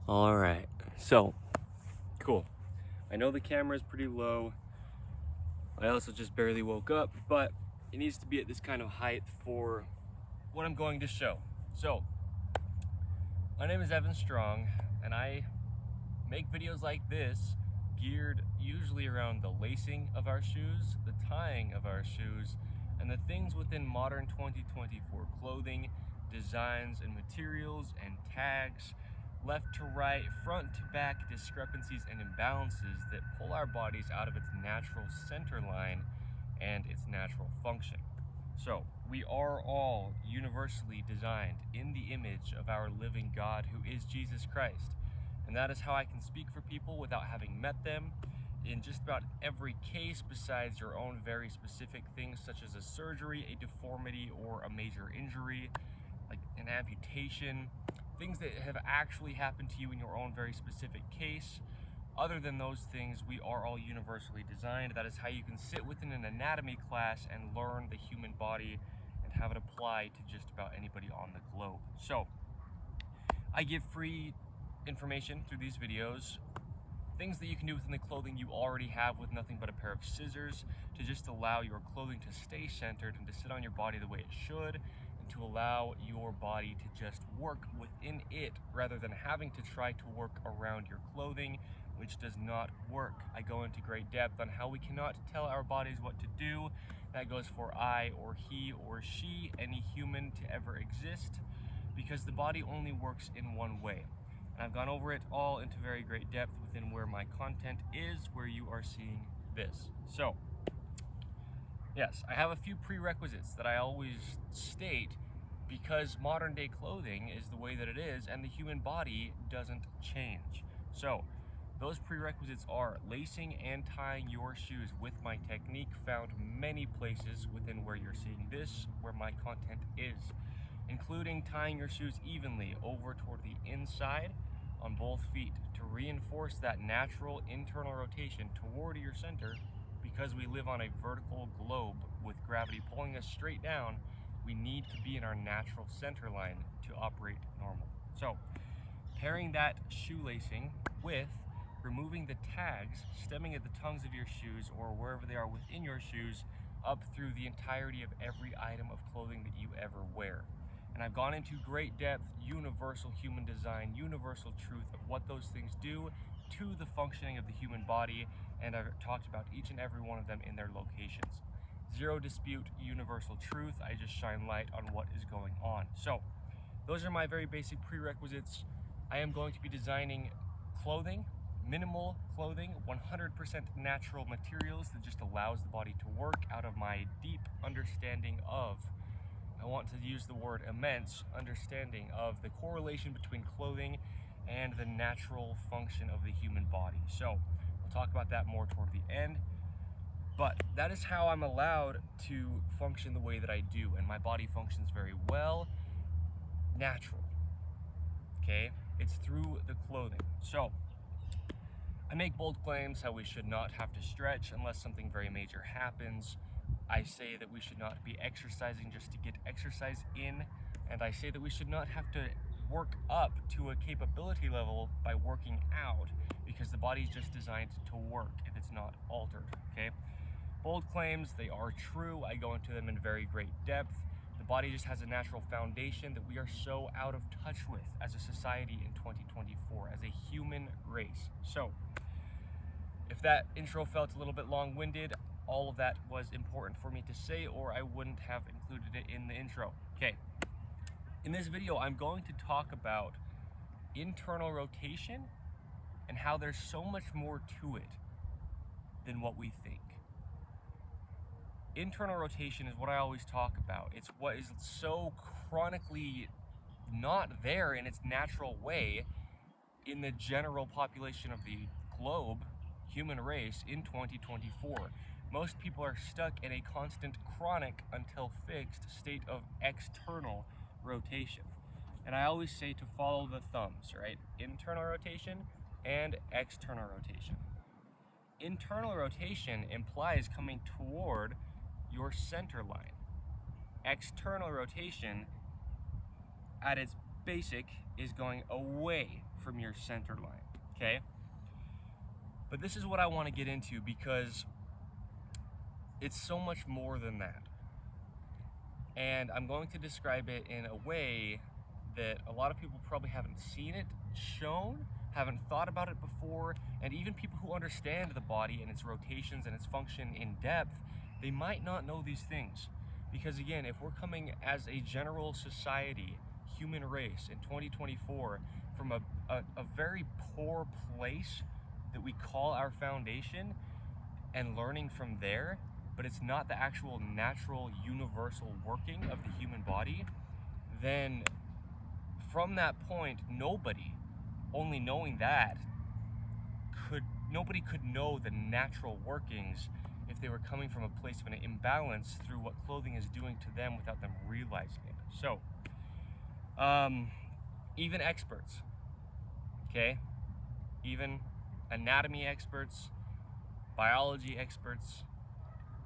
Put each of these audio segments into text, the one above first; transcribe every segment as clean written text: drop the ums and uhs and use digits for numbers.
All right, so cool. I know the camera is pretty low. I also just barely woke up, but it needs to be at this kind of height for what I'm going to show. So, my name is Evan Strong, and I make videos like this geared usually around the lacing of our shoes, the tying of our shoes, and the things within modern 2024 clothing, designs and materials and tags, left to right, front to back discrepancies and imbalances that pull our bodies out of its natural center line and its natural function. So, we are all universally designed in the image of our living God, who is Jesus Christ. And that is how I can speak for people without having met them in just about every case besides your own very specific things, such as a surgery, a deformity, or a major injury, like an amputation, things that have actually happened to you in your own very specific case. Other than those things, we are all universally designed. That is how you can sit within an anatomy class and learn the human body and have it apply to just about anybody on the globe. So, I give free information through these videos, things that you can do within the clothing you already have with nothing but a pair of scissors to just allow your clothing to stay centered and to sit on your body the way it should, and to allow your body to just work within it rather than having to try to work around your clothing, which does not work. I go into great depth on how we cannot tell our bodies what to do. That goes for I or he or she, any human to ever exist, because the body only works in one way. And I've gone over it all into very great depth within where my content is, where you are seeing this. So, yes, I have a few prerequisites that I always state because modern day clothing is the way that it is and the human body doesn't change. So, those prerequisites are lacing and tying your shoes with my technique, found many places within where you're seeing this, where my content is, including tying your shoes evenly over toward the inside on both feet to reinforce that natural internal rotation toward your center. Because we live on a vertical globe with gravity pulling us straight down, we need to be in our natural center line to operate normal. So, pairing that shoelacing with removing the tags stemming at the tongues of your shoes or wherever they are within your shoes up through the entirety of every item of clothing that you ever wear. And I've gone into great depth, universal human design, universal truth of what those things do to the functioning of the human body, and I've talked about each and every one of them in their locations. Zero dispute, universal truth. I just shine light on what is going on. So, those are my very basic prerequisites. I am going to be designing clothing, minimal clothing, 100% natural materials that just allows the body to work out of my deep understanding of, I want to use the word immense, understanding of the correlation between clothing and the natural function of the human body. So, we'll talk about that more toward the end. But that is how I'm allowed to function the way that I do, and my body functions very well, natural. Okay? It's through the clothing. So, I make bold claims how we should not have to stretch unless something very major happens. I say that we should not be exercising just to get exercise in, and I say that we should not have to work up to a capability level by working out, because the body's just designed to work if it's not altered, okay? Bold claims, they are true. I go into them in very great depth. The body just has a natural foundation that we are so out of touch with as a society in 2024, as a human race. So, if that intro felt a little bit long-winded, all of that was important for me to say, or I wouldn't have included it in the intro. Okay, in this video, I'm going to talk about internal rotation and how there's so much more to it than what we think. Internal rotation is what I always talk about. It's what is so chronically not there in its natural way in the general population of the globe, human race, in 2024. Most people are stuck in a constant chronic until fixed state of external rotation. And I always say to follow the thumbs, right? Internal rotation and external rotation. Internal rotation implies coming toward your center line. External rotation, at its basic is going away from your center line, okay? But this is what I want to get into because it's so much more than that. And I'm going to describe it in a way that a lot of people probably haven't seen it shown, haven't thought about it before, and even people who understand the body and its rotations and its function in depth, they might not know these things. Because again, if we're coming as a general society, human race in 2024, from a very poor place that we call our foundation and learning from there, but it's not the actual natural universal working of the human body, then from that point, nobody, only knowing that, nobody could know the natural workings if they were coming from a place of an imbalance through what clothing is doing to them without them realizing it. So, even experts, okay? Even anatomy experts, biology experts,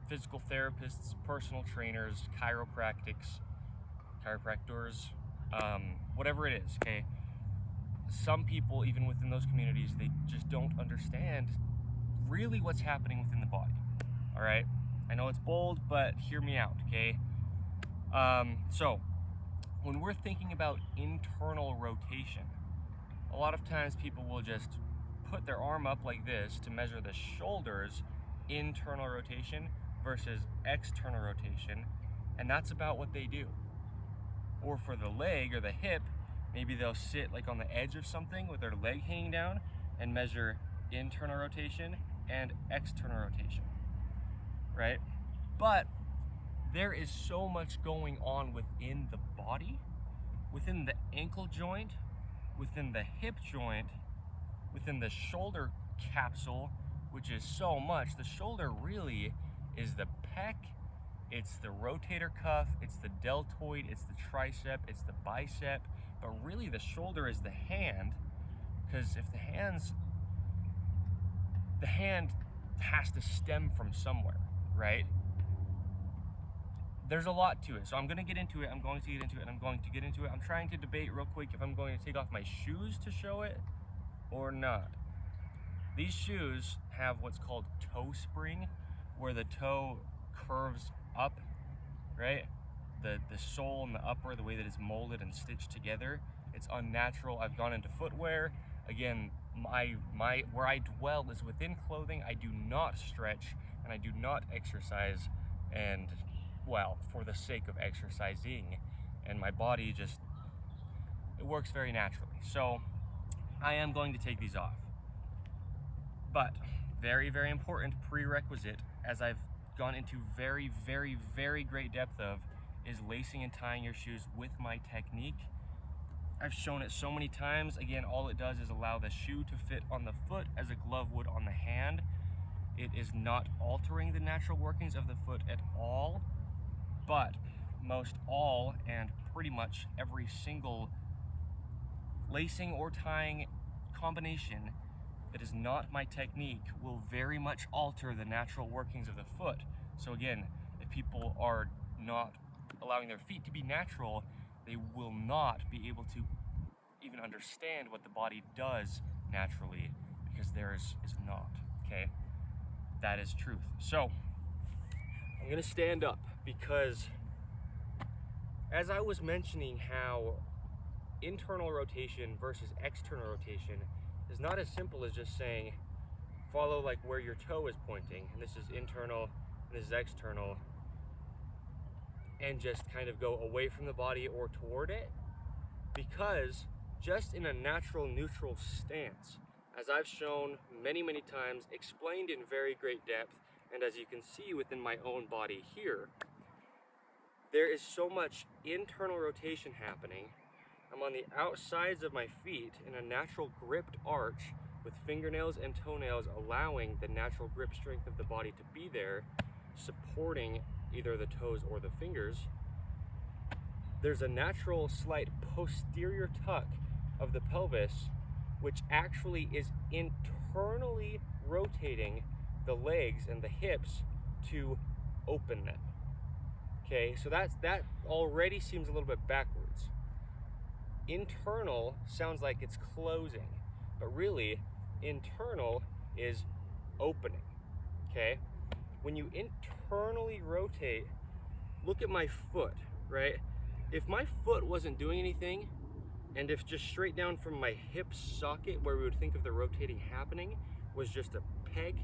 physical therapists, personal trainers, chiropractors, whatever it is, okay? Some people, even within those communities, they just don't understand really what's happening within the body, all right? I know it's bold, but hear me out, okay? So, when we're thinking about internal rotation, a lot of times people will just put their arm up like this to measure the shoulders' internal rotation versus external rotation, and that's about what they do. Or for the leg or the hip, maybe they'll sit like on the edge of something with their leg hanging down and measure internal rotation and external rotation, right? But there is so much going on within the body, within the ankle joint, within the hip joint, within the shoulder capsule, which is so much. The shoulder really is the pec, it's the rotator cuff, it's the deltoid, it's the tricep, it's the bicep, but really the shoulder is the hand, because if the hand has to stem from somewhere, right? There's a lot to it, so I'm going to get into it, I'm going to get into it. I'm trying to debate real quick if I'm going to take off my shoes to show it or not. These shoes have what's called toe spring, where the toe curves up, right? The sole and the upper, the way that it's molded and stitched together, it's unnatural. I've gone into footwear. Again, where I dwell is within clothing. I do not stretch and I do not exercise, and well, for the sake of exercising, and my body just, it works very naturally. So I am going to take these off. But very, very important prerequisite, as I've gone into very, very, very great depth of, is lacing and tying your shoes with my technique. I've shown it so many times. Again, all it does is allow the shoe to fit on the foot as a glove would on the hand. It is not altering the natural workings of the foot at all, but most all and pretty much every single lacing or tying combination that is not my technique will very much alter the natural workings of the foot. So again, if people are not allowing their feet to be natural, they will not be able to even understand what the body does naturally, because theirs is not, okay? That is truth. So, I'm gonna stand up because as I was mentioning how internal rotation versus external rotation is not as simple as just saying follow like where your toe is pointing, and this is internal and this is external, and just kind of go away from the body or toward it, because just in a natural neutral stance, as I've shown many, many times, explained in very great depth, and as you can see within my own body here, there is so much internal rotation happening. I'm on the outsides of my feet in a natural gripped arch with fingernails and toenails allowing the natural grip strength of the body to be there, supporting either the toes or the fingers. There's a natural slight posterior tuck of the pelvis, which actually is internally rotating the legs and the hips to open them. Okay, so that already seems a little bit backwards. internal sounds like it's closing, but really internal is opening, okay? When you internally rotate, look at my foot, right? If my foot wasn't doing anything, and if just straight down from my hip socket, where we would think of the rotating happening, was just a peg,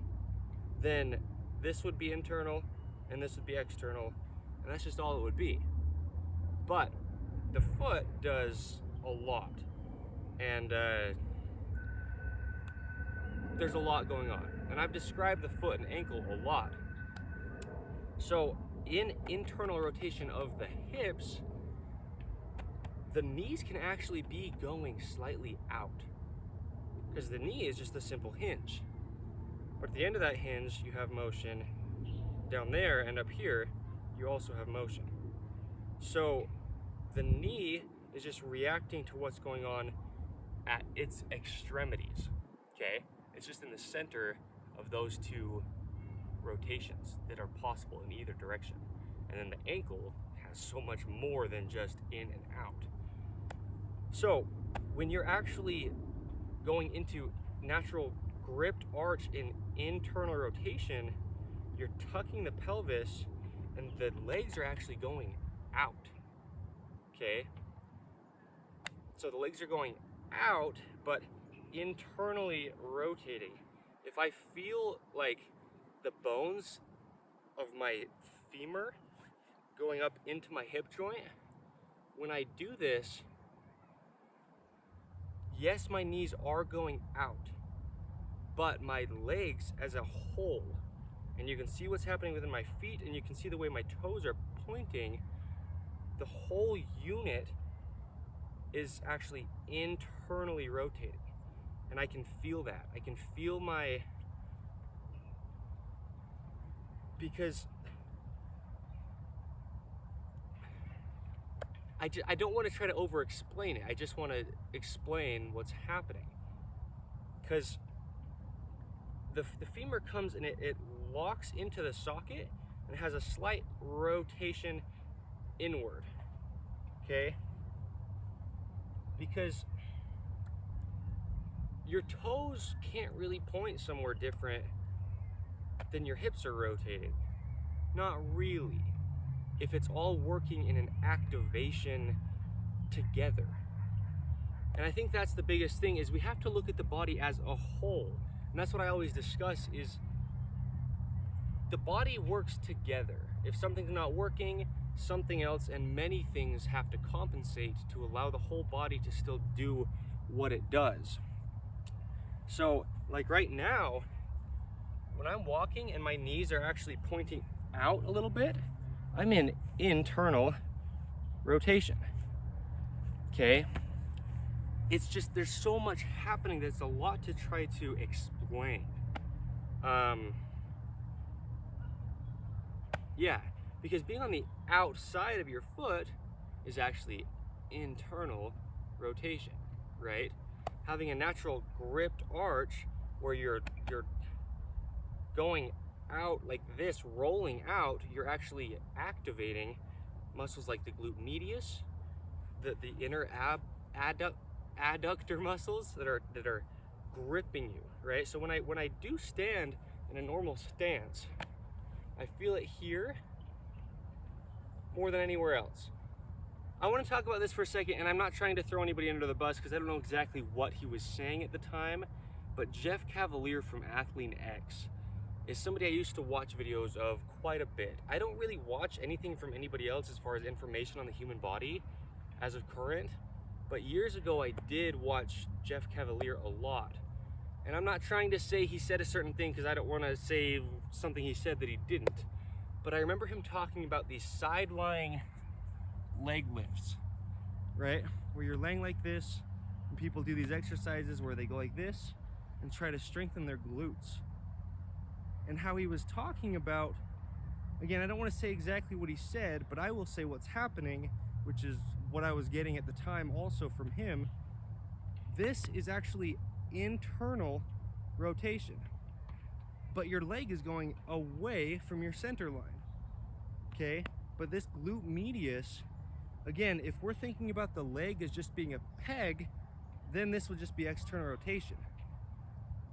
then this would be internal and this would be external, and that's just all it would be. But the foot does a lot, and there's a lot going on, and I've described the foot and ankle a lot. So in internal rotation of the hips, the knees can actually be going slightly out, because the knee is just a simple hinge. But at the end of that hinge, you have motion down there, and up here, you also have motion. So the knee is just reacting to what's going on at its extremities, okay? It's just in the center of those two rotations that are possible in either direction. And then the ankle has so much more than just in and out. So when you're actually going into natural gripped arch in internal rotation, you're tucking the pelvis and the legs are actually going out, okay? So the legs are going out, but internally rotating. If I feel like the bones of my femur going up into my hip joint, when I do this, yes, my knees are going out, but my legs as a whole, and you can see what's happening within my feet, and you can see the way my toes are pointing, the whole unit is actually internally rotating. And I can feel that. I can feel my, because I don't want to try to over explain it. I just want to explain what's happening. Because the femur comes and it locks into the socket and has a slight rotation inward, okay? Because your toes can't really point somewhere different than your hips are rotating. Not really. If it's all working in an activation together. And I think that's the biggest thing, is we have to look at the body as a whole. And that's what I always discuss, is the body works together. If something's not working, something else and many things have to compensate to allow the whole body to still do what it does. So like right now, when I'm walking and my knees are actually pointing out a little bit, I'm in internal rotation, okay? It's just, there's so much happening that's a lot to try to explain. Yeah, because being on the outside of your foot is actually internal rotation, right? Having a natural gripped arch where you're going out like this, rolling out, you're actually activating muscles like the glute medius, the inner adductor muscles that are gripping you, right? So when I do stand in a normal stance, I feel it here more than anywhere else. I want to talk about this for a second, and I'm not trying to throw anybody under the bus because I don't know exactly what he was saying at the time, but Jeff Cavaliere from Athlean X is somebody I used to watch videos of quite a bit. I don't really watch anything from anybody else as far as information on the human body as of current, but years ago I did watch Jeff Cavaliere a lot. And I'm not trying to say he said a certain thing because I don't want to say something he said that he didn't. But I remember him talking about these side-lying leg lifts, right? Where you're laying like this, and people do these exercises where they go like this and try to strengthen their glutes. And how he was talking about, again, I don't want to say exactly what he said, but I will say what's happening, which is what I was getting at the time also from him. This is actually internal rotation, but your leg is going away from your center line, okay? But this glute medius Again, if we're thinking about the leg as just being a peg, then this will just be external rotation.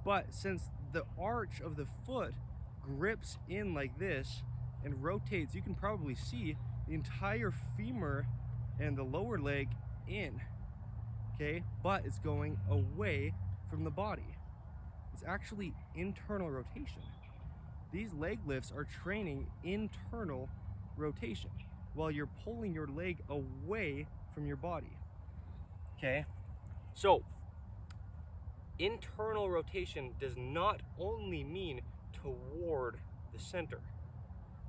But since the arch of the foot grips in like this and rotates, you can probably see the entire femur and the lower leg in, okay? But it's going away from the body. It's actually internal rotation. These leg lifts are training internal rotation while you're pulling your leg away from your body, okay? So, internal rotation does not only mean toward the center.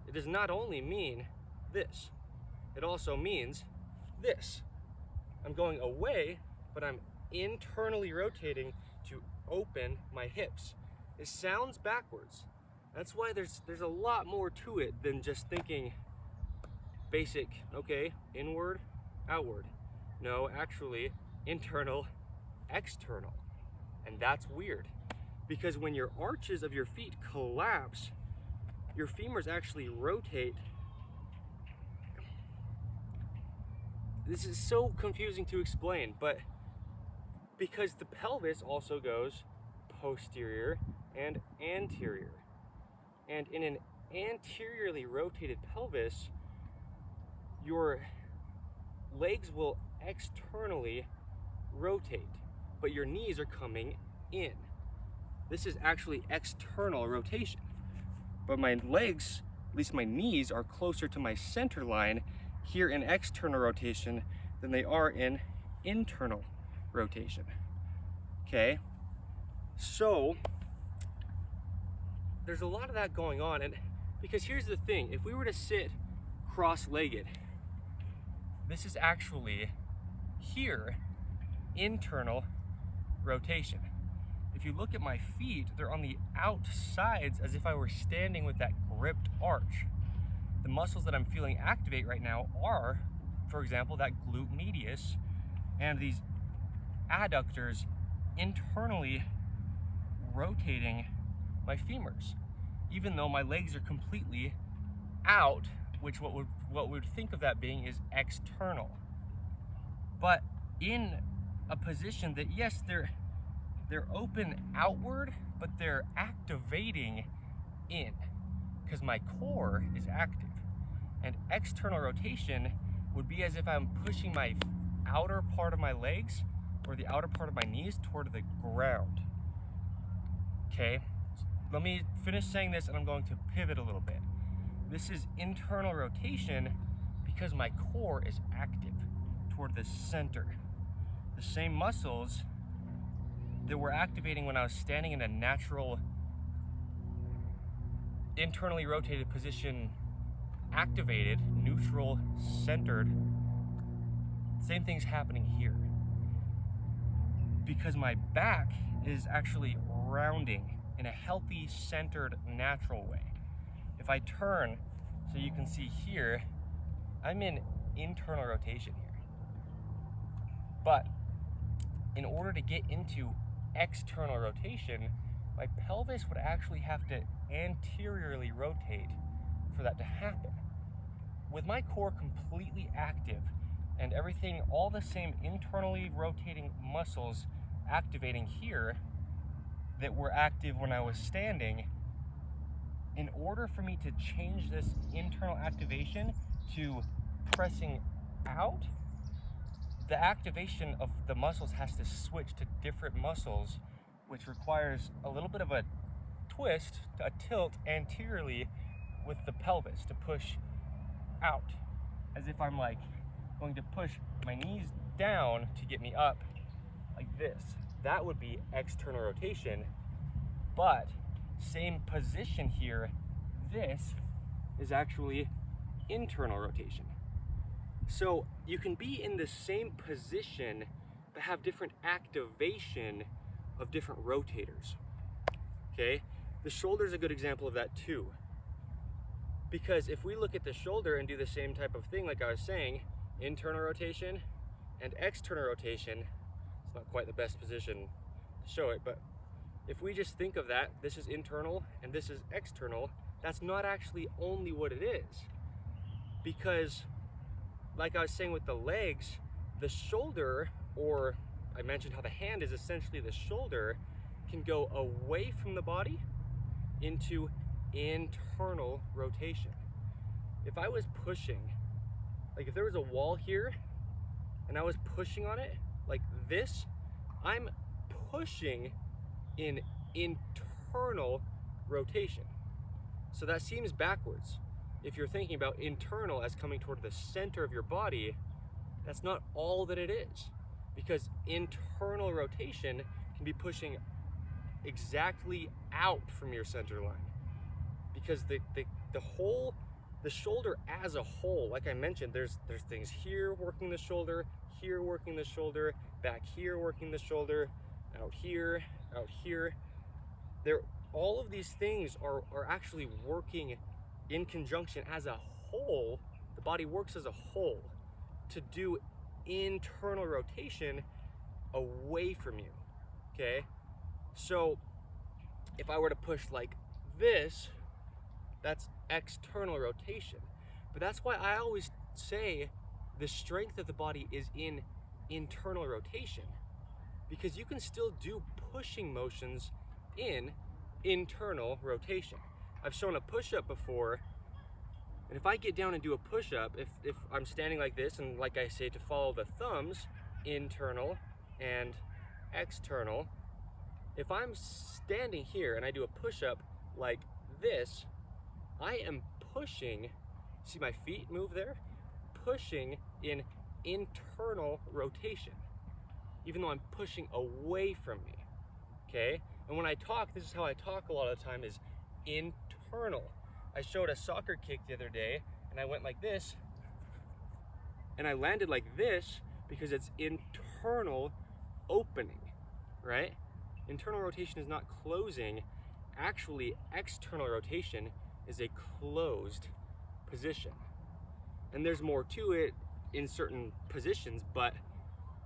It does not only mean this. It also means this. I'm going away, but I'm internally rotating to open my hips. It sounds backwards. That's why there's a lot more to it than just thinking basic, okay, inward, outward. No, actually, internal, external. And that's weird, because when your arches of your feet collapse, your femurs actually rotate. This is so confusing to explain, but because the pelvis also goes posterior and anterior. And in an anteriorly rotated pelvis, your legs will externally rotate, but your knees are coming in. This is actually external rotation. But my legs, at least my knees, are closer to my center line here in external rotation than they are in internal rotation. Okay? So, there's a lot of that going on, and because here's the thing, if we were to sit cross-legged, this is actually here internal rotation. If you look at my feet, they're on the outsides as if I were standing with that gripped arch. The muscles that I'm feeling activate right now are, for example, that glute medius and these adductors internally rotating my femurs, even though my legs are completely out, which what would think of that being is external. But in a position that, yes, they're open outward, but they're activating in, because my core is active. And external rotation would be as if I'm pushing my outer part of my legs or the outer part of my knees toward the ground. Okay, let me finish saying this and I'm going to pivot a little bit. This is internal rotation because my core is active toward the center. The same muscles that were activating when I was standing in a natural, internally rotated position, activated, neutral, centered, same thing's happening here. Because my back is actually rounding in a healthy, centered, natural way. If I turn, so you can see here, I'm in internal rotation here. But in order to get into external rotation, my pelvis would actually have to anteriorly rotate for that to happen. With my core completely active and everything, all the same internally rotating muscles activating here that were active when I was standing, in order for me to change this internal activation to pressing out, the activation of the muscles has to switch to different muscles, which requires a little bit of a twist, a tilt anteriorly with the pelvis to push out, as if I'm like going to push my knees down to get me up like this. That would be external rotation, but same position here, this is actually internal rotation. So you can be in the same position but have different activation of different rotators. Okay, the shoulder is a good example of that too, because if we look at the shoulder and do the same type of thing, like I was saying, internal rotation and external rotation, it's not quite the best position to show it, but if we just think of that, this is internal and this is external, that's not actually only what it is, because like I was saying with the legs, the shoulder, or I mentioned how the hand is essentially the shoulder, can go away from the body into internal rotation. If I was pushing, like if there was a wall here and I was pushing on it like this, I'm pushing in internal rotation. So that seems backwards. If you're thinking about internal as coming toward the center of your body, that's not all that it is, because internal rotation can be pushing exactly out from your center line, because the shoulder as a whole, like I mentioned, there's things here working the shoulder, here working the shoulder, back here working the shoulder, out here. All of these things are actually working in conjunction as a whole. The body works as a whole to do internal rotation away from you, okay? So if I were to push like this, that's external rotation. But that's why I always say the strength of the body is in internal rotation, because you can still do pushing motions in internal rotation. I've shown a push-up before, and if I get down and do a push-up, if I'm standing like this, and like I say, to follow the thumbs, internal and external, if I'm standing here and I do a push-up like this, I am pushing, see my feet move there? Pushing in internal rotation, even though I'm pushing away from me, okay? And when I talk, this is how I talk a lot of the time, is internal. I showed a soccer kick the other day, and I went like this, and I landed like this because it's internal opening, right? Internal rotation is not closing. Actually, external rotation is a closed position. And there's more to it in certain positions, but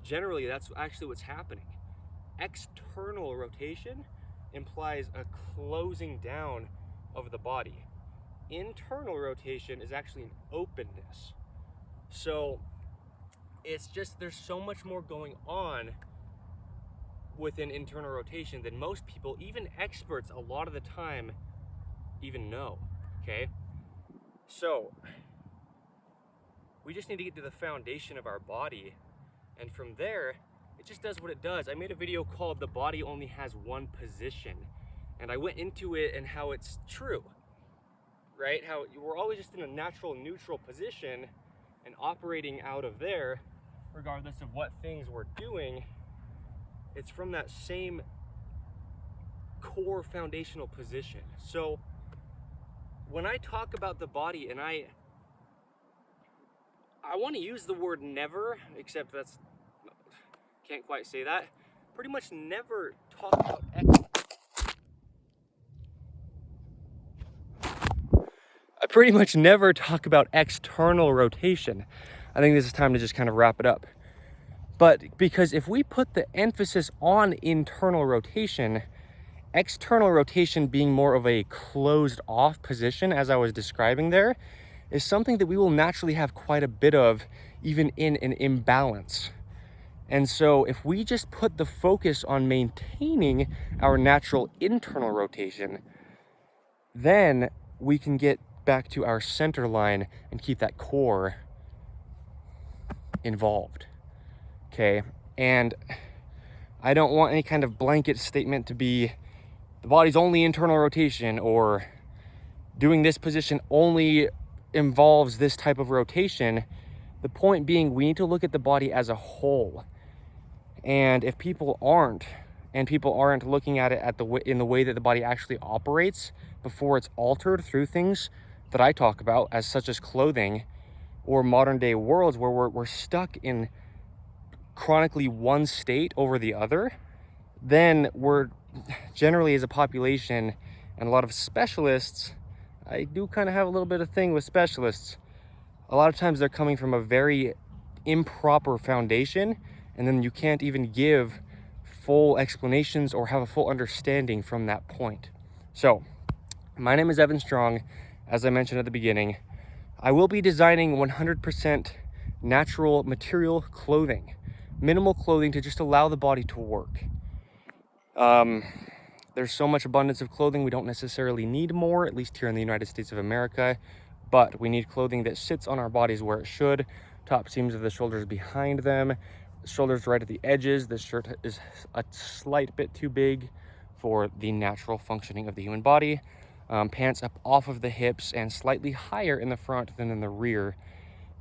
generally that's actually what's happening. External rotation implies a closing down of the body. Internal rotation is actually an openness. So it's just, there's so much more going on within internal rotation than most people, even experts, a lot of the time even know, okay? So we just need to get to the foundation of our body, and from there, it just does what it does. I made a video called "The Body Only Has One Position," and I went into it and how it's true, right? How we're always just in a natural neutral position and operating out of there, regardless of what things we're doing. It's from that same core foundational position. So when I talk about the body, and I want to use the word never, except that's, can't quite say that. Pretty much never talk about I pretty much never talk about external rotation. I think this is time to just kind of wrap it up. But because if we put the emphasis on internal rotation, external rotation being more of a closed off position, as I was describing there, is something that we will naturally have quite a bit of, even in an imbalance. And so if we just put the focus on maintaining our natural internal rotation, then we can get back to our center line and keep that core involved, okay? And I don't want any kind of blanket statement to be the body's only internal rotation, or doing this position only involves this type of rotation. The point being, we need to look at the body as a whole. And if people aren't looking at it in the way that the body actually operates before it's altered through things that I talk about, as such as clothing, or modern day worlds where we're stuck in chronically one state over the other, then we're generally, as a population, and a lot of specialists, I do kind of have a little bit of thing with specialists. A lot of times they're coming from a very improper foundation, and then you can't even give full explanations or have a full understanding from that point. So, my name is Evan Strong. As I mentioned at the beginning, I will be designing 100% natural material clothing, minimal clothing to just allow the body to work. There's so much abundance of clothing, we don't necessarily need more, at least here in the United States of America, but we need clothing that sits on our bodies where it should. Top seams of the shoulders behind them, shoulders right at the edges. This shirt is a slight bit too big for the natural functioning of the human body. Pants up off of the hips and slightly higher in the front than in the rear.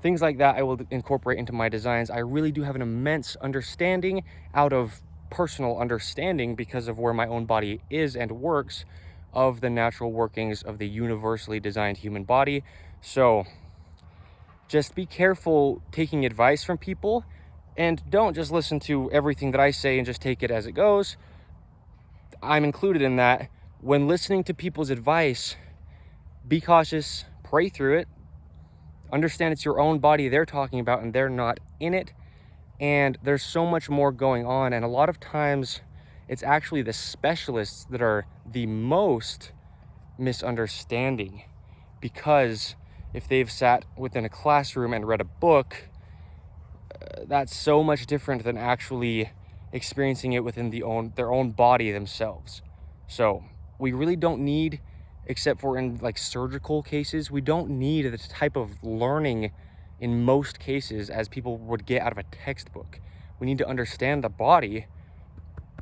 Things like that I will incorporate into my designs. I really do have an immense understanding out of personal understanding because of where my own body is and works of the natural workings of the universally designed human body. So just be careful taking advice from people, and don't just listen to everything that I say and just take it as it goes. I'm included in that. When listening to people's advice, be cautious, pray through it, understand it's your own body they're talking about and they're not in it. And there's so much more going on, and a lot of times it's actually the specialists that are the most misunderstanding, because if they've sat within a classroom and read a book, that's so much different than actually experiencing it within their own body themselves. So we really don't need, except for in like surgical cases, we don't need the type of learning in most cases as people would get out of a textbook. We need to understand the body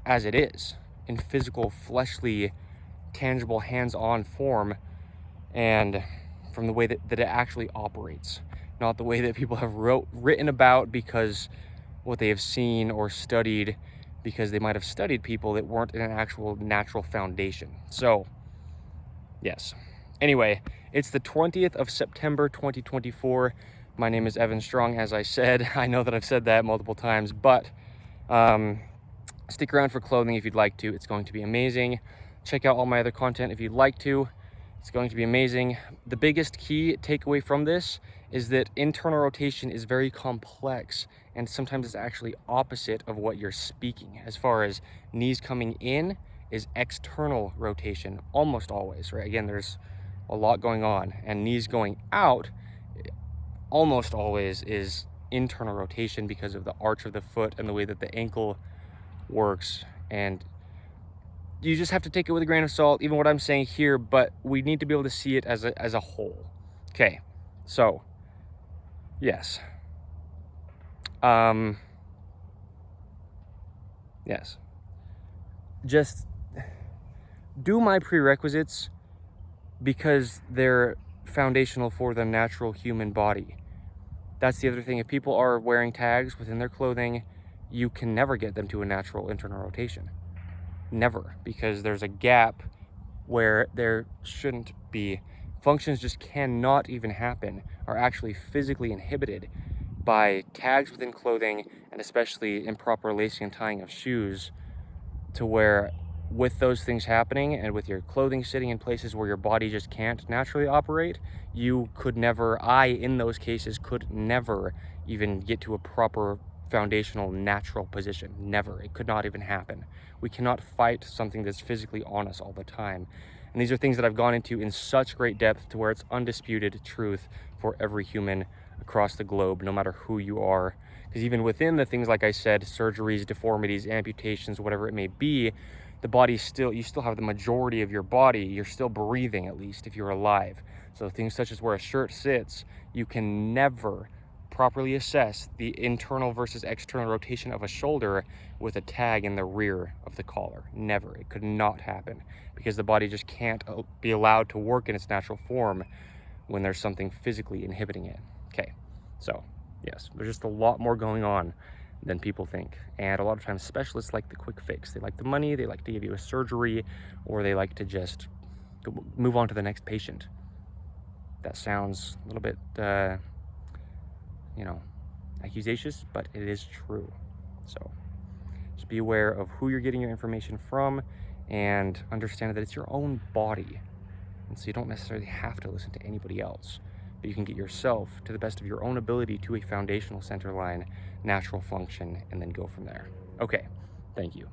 as it is, in physical, fleshly, tangible, hands-on form, and from the way that it actually operates, not the way that people have written about because what they have seen or studied, because they might have studied people that weren't in an actual natural foundation. So, yes. Anyway, it's the 20th of September, 2024. My name is Evan Strong, as I said. I know that I've said that multiple times, but stick around for clothing if you'd like to. It's going to be amazing. Check out all my other content if you'd like to. It's going to be amazing. The biggest key takeaway from this is that internal rotation is very complex, and sometimes it's actually opposite of what you're speaking. As far as knees coming in is external rotation, almost always, right? Again, there's a lot going on, and knees going out almost always is internal rotation because of the arch of the foot and the way that the ankle works. And you just have to take it with a grain of salt, even what I'm saying here, but we need to be able to see it as a whole. Okay, so yes. Yes. Just do my prerequisites because they're foundational for the natural human body. That's the other thing. If people are wearing tags within their clothing, you can never get them to a natural internal rotation. Never, because there's a gap where there shouldn't be. Functions just cannot even happen, are actually physically inhibited by tags within clothing, and especially improper lacing and tying of shoes, to where with those things happening and with your clothing sitting in places where your body just can't naturally operate, you could never, in those cases, could never even get to a proper foundational natural position. Never. It could not even happen. We cannot fight something that's physically on us all the time. And these are things that I've gone into in such great depth to where it's undisputed truth for every human across the globe, no matter who you are. Because even within the things, like I said, surgeries, deformities, amputations, whatever it may be, the body you still have the majority of your body. You're still breathing, at least, if you're alive. So things such as where a shirt sits, you can never properly assess the internal versus external rotation of a shoulder with a tag in the rear of the collar. Never. It could not happen, because the body just can't be allowed to work in its natural form when there's something physically inhibiting it. Okay, so yes, there's just a lot more going on than people think. And a lot of times specialists like the quick fix. They like the money, they like to give you a surgery, or they like to just move on to the next patient. That sounds a little bit, accusatious, but it is true. So just be aware of who you're getting your information from, and understand that it's your own body. And so you don't necessarily have to listen to anybody else, but you can get yourself to the best of your own ability to a foundational center line, natural function, and then go from there. Okay, thank you.